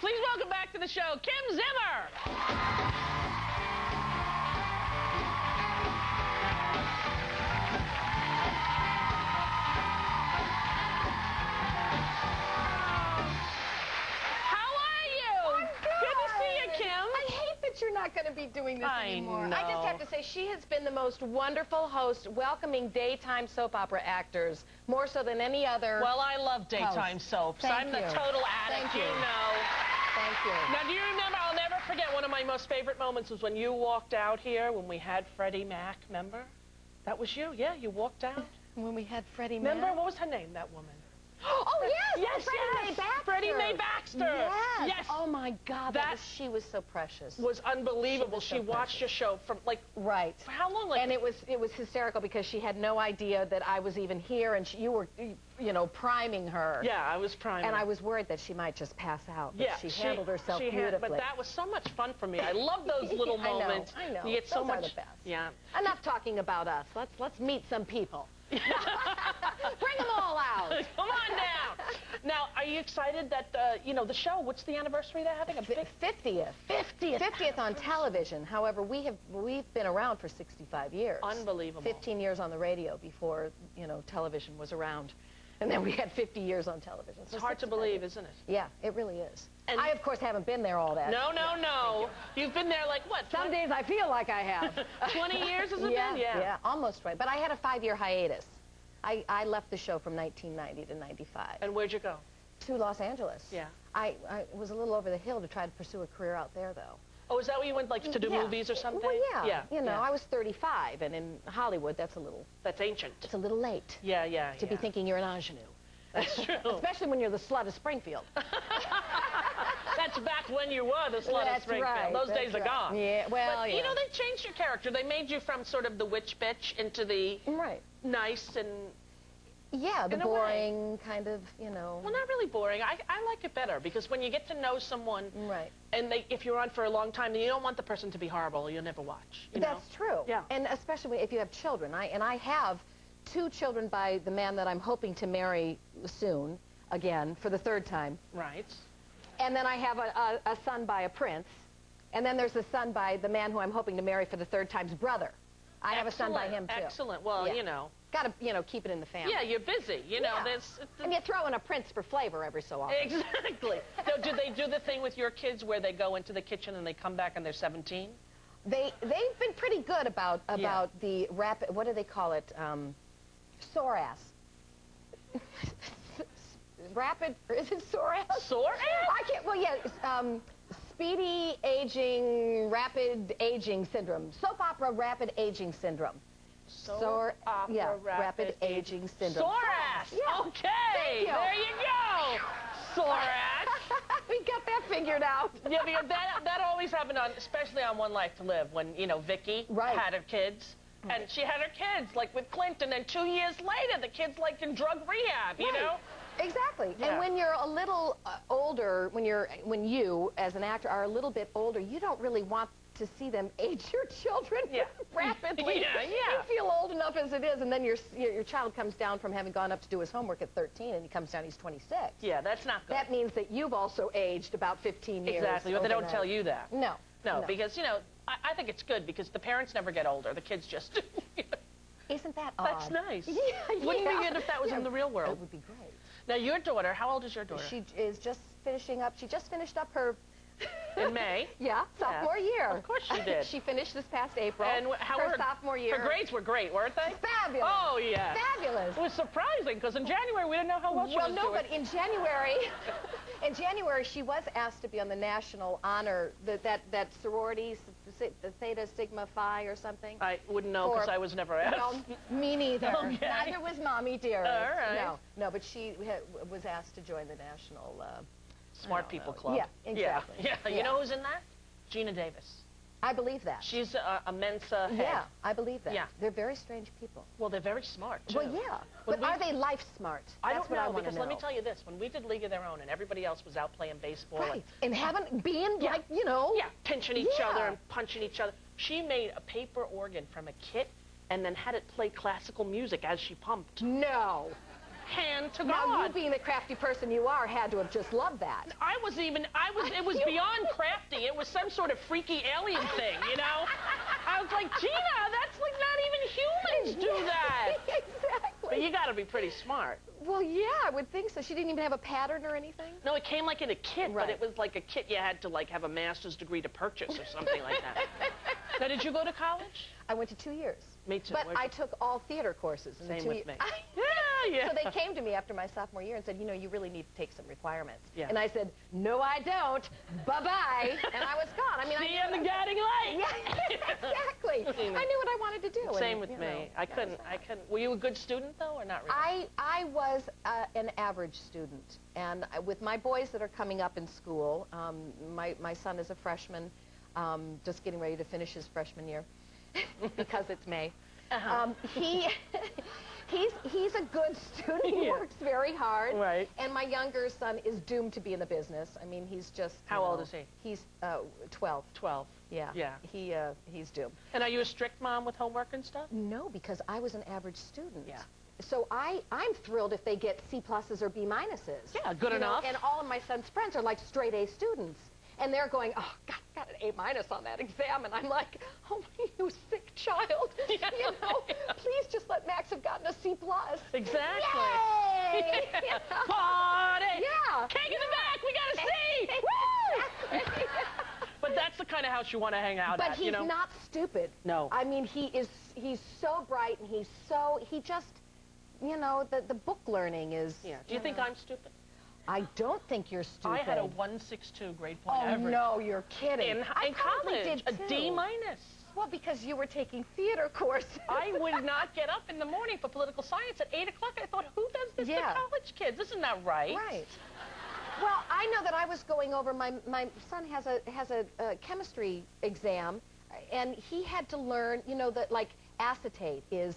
Please welcome back to the show, Kim Zimmer. You're not going to be doing this anymore. I I just have to say, she has been the most wonderful host, welcoming daytime soap opera actors, more so than any other. Well, I love daytime soaps. I'm the total addict, you know. Thank you. Now, do you remember, I'll never forget, one of my most favorite moments was when you walked out here when we had Freddie Mac, remember? That was you, yeah, you walked out. When we had Freddie Mac? Remember, what was her name, that woman? Oh, yes! Yes, Freddie Mae Baxter. Freddie Mae Baxter. Yes. Yes. Oh, my God. She was so precious. Was unbelievable. She watched your show from, like... Right. For how long? Like, and it was hysterical because she had no idea that I was even here, and you were, you know, priming her. Yeah, I was priming. And I was worried that she might just pass out. But she handled herself beautifully. But that was so much fun for me. I love those little moments. I know. You get so much. Those are the best. Yeah. Enough talking about us. Let's meet some people. Bring them all out. Come on down. Now, are you excited that, you know, the show, what's the anniversary they're having? 50th. 50th on television. However, we've been around for 65 years. Unbelievable. 15 years on the radio before, you know, television was around. And then we had 50 years on television. It's hard to believe, isn't it? Yeah, it really is. And I, of course, haven't been there all that. No. You've been there, like, what? Some days I feel like I have. 20 years has it been? Yeah, almost right. But I had a 5-year hiatus. I left the show from 1990 to 95. And where'd you go? To Los Angeles. Yeah. I was a little over the hill to try to pursue a career out there, though. Oh, is that where you went, like, to do movies or something? Well, yeah. You know, I was 35, and in Hollywood, that's a little... That's ancient. It's a little late. Yeah. To be thinking you're an ingenue. That's true. Especially when you're the slut of Springfield. That's back when you were the slut of Springfield. Right, those days are gone. Yeah, well, but, you know, they changed your character. They made you from sort of the witch bitch into the nice and... Yeah, the boring kind of, you know... Well, not really boring. I like it better, because when you get to know someone... Right. And if you're on for a long time, then you don't want the person to be horrible, or you'll never watch. That's true. Yeah. And especially if you have children. I have 2 children by the man that I'm hoping to marry soon, again, for the 3rd time. Right. And then I have a son by a prince. And then there's a son by the man who I'm hoping to marry for the 3rd time's brother. I have a son by him, too. Excellent. Well, you know... Got to, you know, keep it in the family. Yeah, you're busy. You know, and you throw in a prince for flavor every so often. Exactly. So do they do the thing with your kids where they go into the kitchen and they come back and they're 17? They've been pretty good about the rapid, what do they call it? Sore ass. Rapid, is it sore ass? Sore ass? I can't, well, yeah, speedy aging, rapid aging syndrome. Soap opera rapid aging syndrome. Sore opera rapid aging syndrome. Sore ass. Yeah. Okay. There you go. Sore ass. We got that figured out. Yeah, because that always happened on, especially on One Life to Live, when, you know, Vicky had her kids. And she had her kids, like with Clinton, and 2 years later, the kid's like in drug rehab, you know? Exactly. Yeah. And when you're a little older, when you, as an actor, are a little bit older, you don't really want to see them age your children rapidly. You feel old enough as it is, and then your child comes down from having gone up to do his homework at 13, and he comes down, he's 26. Yeah, that's not good. That means that you've also aged about 15 years. Exactly, but they don't tell you that. No. No, because, you know, I think it's good, because the parents never get older. The kids just... Isn't that odd? That's nice. Yeah. Wouldn't it be good if that was in the real world? It would be great. Now, your daughter, how old is your daughter? She is just finishing up. She just finished up her... In May? Yeah, sophomore year. Of course she did. She finished this past April. And how her sophomore year. Her grades were great, weren't they? Fabulous. Oh, yeah. Fabulous. It was surprising, because in January we didn't know how well she was doing. Well, no, but in January, she was asked to be on the national honor, that sorority, the Theta Sigma Phi or something. I wouldn't know, because I was never asked. Well, me neither. Okay. Neither was Mommy Dearest. All right. No, but she was asked to join the national... Smart People Club. Yeah, exactly. Yeah. You know who's in that? Gina Davis. I believe that. She's a Mensa head. Yeah, I believe that. Yeah. They're very strange people. Well, they're very smart, too. Well, yeah. But are they life smart? I don't know, because know. let me tell you this. When we did League of Their Own and everybody else was out playing baseball. Right. And being like, you know. Yeah, pinching each other and punching each other. She made a paper organ from a kit and then had it play classical music as she pumped. No. hand to God. Now, you being the crafty person you are had to have just loved that. It was beyond crafty. It was some sort of freaky alien thing, you know? I was like, Gina, that's like not even humans do that. Exactly. But you got to be pretty smart. Well, yeah, I would think so. She didn't even have a pattern or anything? No, it came like in a kit, right. But it was like a kit you had to like have a master's degree to purchase or something like that. Now, did you go to college? I went to 2 years. Me too. But I took all theater courses. In Same 2 with me. Yeah. So they came to me after my sophomore year and said, you know, you really need to take some requirements. Yeah. And I said, no, I don't. Bye-bye. And I was gone. I mean, see you in the guiding light. Yeah, exactly. I knew what I wanted to do. Same with me. I couldn't. Were you a good student, though, or not really? I was an average student. And with my boys that are coming up in school, my son is a freshman, just getting ready to finish his freshman year because it's May. He's a good student. He works very hard. Right. And my younger son is doomed to be in the business. I mean, he's just... How old is he? He's 12. 12. Yeah. Yeah. He's doomed. And are you a strict mom with homework and stuff? No, because I was an average student. Yeah. So I'm thrilled if they get C pluses or B minuses. Yeah, good enough. And all of my son's friends are like straight A students. And they're going, oh, God, got an A minus on that exam. And I'm like, oh, you sick child. Yeah. You know, please just let Max have gotten a C plus. Exactly. Yay! Yeah. Party! Yeah. Cake in the back, we got a C! Woo! But that's the kind of house you want to hang out at, But he's not stupid. No. I mean, he's so bright, and he just, you know, the book learning is... Yeah. Do you think I'm stupid? I don't think you're stupid. I had a 162 grade point average. Oh, no, you're kidding. In college, a D minus. Well, because you were taking theater courses. I would not get up in the morning for political science at 8 o'clock. I thought, who does this to college kids? Isn't that right? Right. Well, I know that I was going over, my son has a chemistry exam, and he had to learn, you know, that, like, acetate is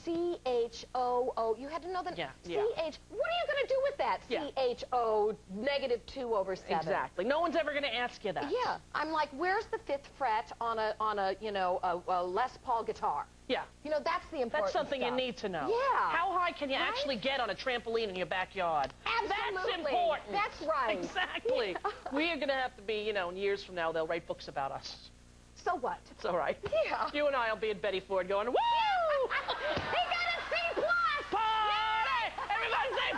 C-H-O-O. You had to know that. Yeah. C-H. What are you going to do with that? Yeah. C-H-O -2/7. Exactly. No one's ever going to ask you that. Yeah. I'm like, where's the 5th fret on a you know, a Les Paul guitar? Yeah. You know, that's the important That's something stuff. You need to know. Yeah. How high can you actually get on a trampoline in your backyard? Absolutely. That's important. That's right. Exactly. Yeah. We are going to have to be, you know, years from now, they'll write books about us. So what? It's all right. Yeah. You and I will be at Betty Ford going, woo! He got a C+! Party! Everybody say...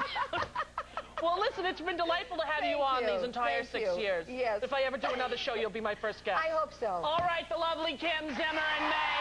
Well, listen, it's been delightful to have you on these entire 6 years. Yes. If I ever do another show, you'll be my first guest. I hope so. All right, the lovely Kim Zimmer and May.